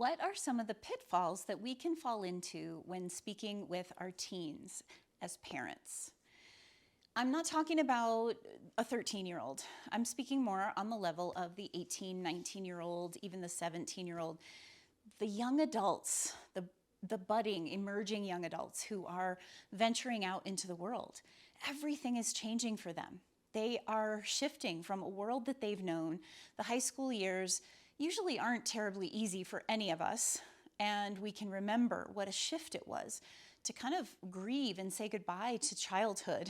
What are some of the pitfalls that we can fall into when speaking with our teens as parents? I'm not talking about a 13-year-old. I'm speaking more on the level of the 18, 19-year-old, even the 17-year-old, the young adults, the budding, emerging young adults who are venturing out into the world. Everything is changing for them. They are shifting from a world that they've known. The high school years usually aren't terribly easy for any of us, and we can remember what a shift it was to kind of grieve and say goodbye to childhood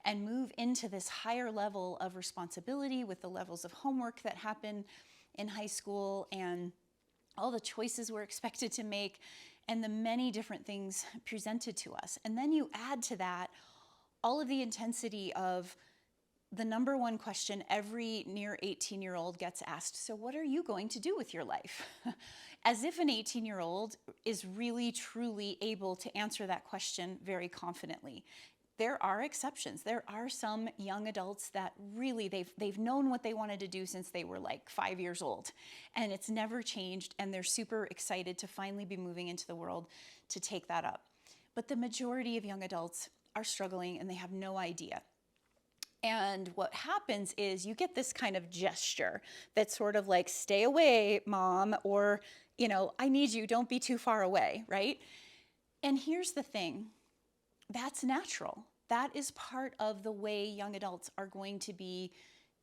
and move into this higher level of responsibility with the levels of homework that happen in high school and all the choices we're expected to make and the many different things presented to us. And then you add to that all of the intensity of the number one question every near 18-year-old gets asked: so what are you going to do with your life? As if an 18-year-old is really truly able to answer that question very confidently. There are exceptions. There are some young adults that really they've known what they wanted to do since they were like 5 years old, and it's never changed, and they're super excited to finally be moving into the world to take that up. But the majority of young adults are struggling and they have no idea. And what happens is you get this kind of gesture that's sort of like, stay away, mom, or, I need you, don't be too far away, right? And here's the thing, that's natural. That is part of the way young adults are going to be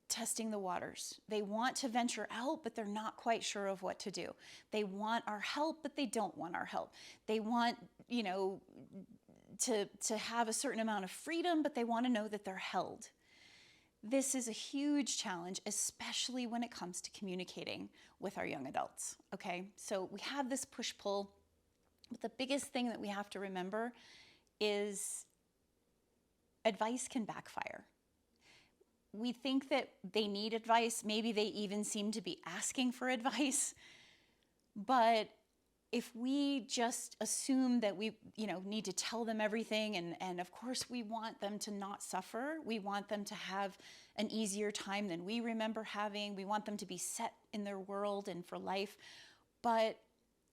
testing the waters. They want to venture out, but they're not quite sure of what to do. They want our help, but they don't want our help. They want, to have a certain amount of freedom, but they want to know that they're held. This is a huge challenge, especially when it comes to communicating with our young adults, okay? So we have this push-pull, but the biggest thing that we have to remember is advice can backfire. We think that they need advice, maybe they even seem to be asking for advice, but if we just assume that we need to tell them everything, and of course we want them to not suffer, we want them to have an easier time than we remember having, we want them to be set in their world and for life. But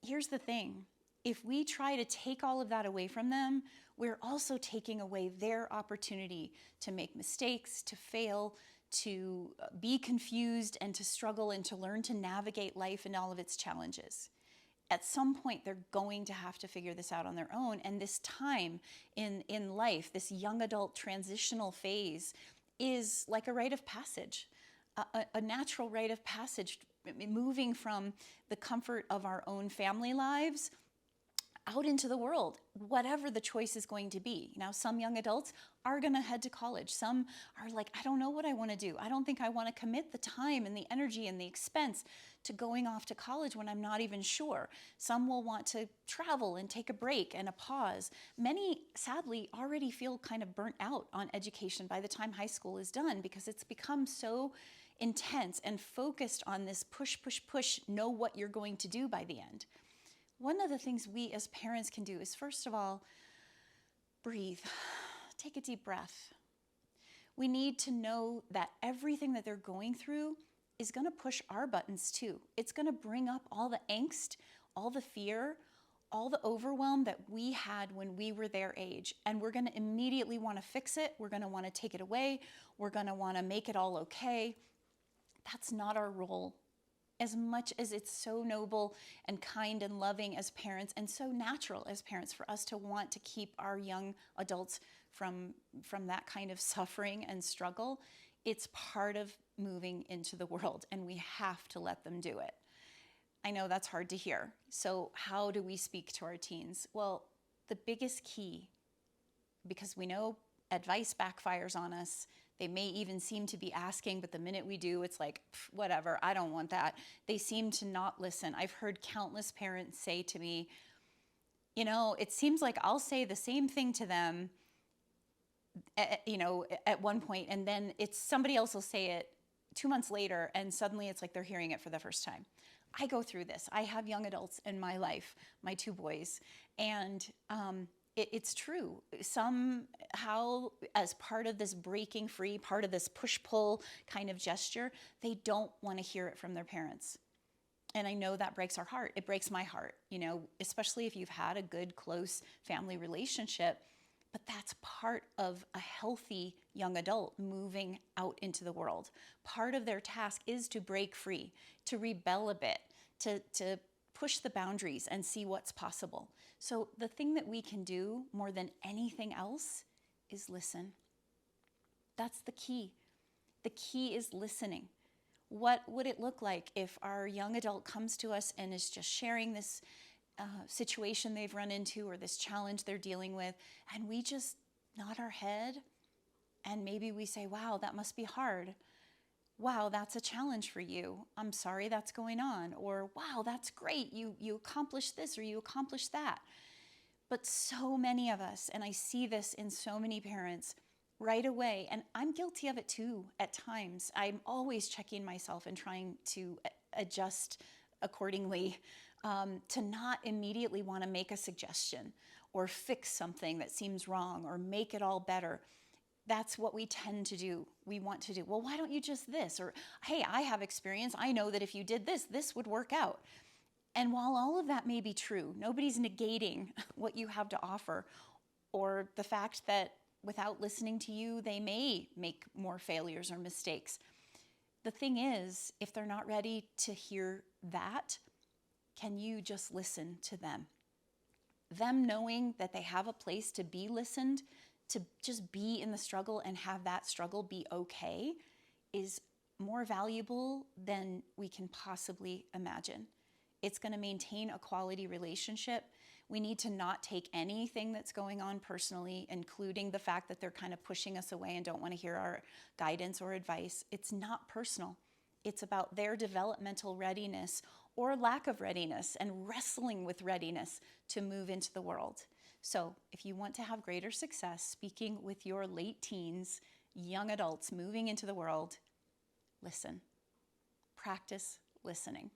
here's the thing, if we try to take all of that away from them, we're also taking away their opportunity to make mistakes, to fail, to be confused, and to struggle, and to learn to navigate life and all of its challenges. At some point, they're going to have to figure this out on their own. And this time in life, this young adult transitional phase, is like a rite of passage, a natural rite of passage, moving from the comfort of our own family lives out into the world, whatever the choice is going to be. Now, some young adults are going to head to college. Some are like, I don't know what I want to do. I don't think I want to commit the time and the energy and the expense to going off to college when I'm not even sure. Some will want to travel and take a break and a pause. Many, sadly, already feel kind of burnt out on education by the time high school is done, because it's become so intense and focused on this push, push, push, know what you're going to do by the end. One of the things we as parents can do is, first of all, breathe. Take a deep breath. We need to know that everything that they're going through is going to push our buttons too. It's going to bring up all the angst, all the fear, all the overwhelm that we had when we were their age. And we're going to immediately want to fix it. We're going to want to take it away. We're going to want to make it all okay. That's not our role. As much as it's so noble and kind and loving as parents, and so natural as parents for us to want to keep our young adults from that kind of suffering and struggle, it's part of moving into the world, and we have to let them do it. I know that's hard to hear. So how do we speak to our teens? Well, the biggest key, because we know advice backfires on us. They may even seem to be asking, but the minute we do, it's like, whatever, I don't want that. They seem to not listen. I've heard countless parents say to me, it seems like I'll say the same thing to them, at one point, and then it's somebody else will say it 2 months later, and suddenly it's like they're hearing it for the first time. I go through this. I have young adults in my life, my 2 boys, and it's true. Somehow, as part of this breaking free, part of this push-pull kind of gesture, they don't want to hear it from their parents. And I know that breaks our heart. It breaks my heart, you know, especially if you've had a good, close family relationship. But that's part of a healthy young adult moving out into the world. Part of their task is to break free, to rebel a bit, to push the boundaries and see what's possible. So the thing that we can do more than anything else is listen. That's the key. The key is listening. What would it look like if our young adult comes to us and is just sharing this situation they've run into or this challenge they're dealing with, and we just nod our head and maybe we say, wow, that must be hard. Wow, that's a challenge for you. I'm sorry that's going on. Or wow, that's great. You accomplished this or you accomplished that. But so many of us, and I see this in so many parents, right away, and I'm guilty of it too at times. I'm always checking myself and trying to adjust accordingly, to not immediately want to make a suggestion or fix something that seems wrong or make it all better. That's what we tend to do. We want to do, well, why don't you just this? Or, hey, I have experience. I know that if you did this, this would work out. And while all of that may be true, nobody's negating what you have to offer or the fact that without listening to you, they may make more failures or mistakes. The thing is, if they're not ready to hear that, can you just listen to them? Them knowing that they have a place to be listened, to just be in the struggle and have that struggle be okay, is more valuable than we can possibly imagine. It's going to maintain a quality relationship. We need to not take anything that's going on personally, including the fact that they're kind of pushing us away and don't want to hear our guidance or advice. It's not personal. It's about their developmental readiness or lack of readiness and wrestling with readiness to move into the world. So if you want to have greater success speaking with your late teens, young adults moving into the world, listen. Practice listening.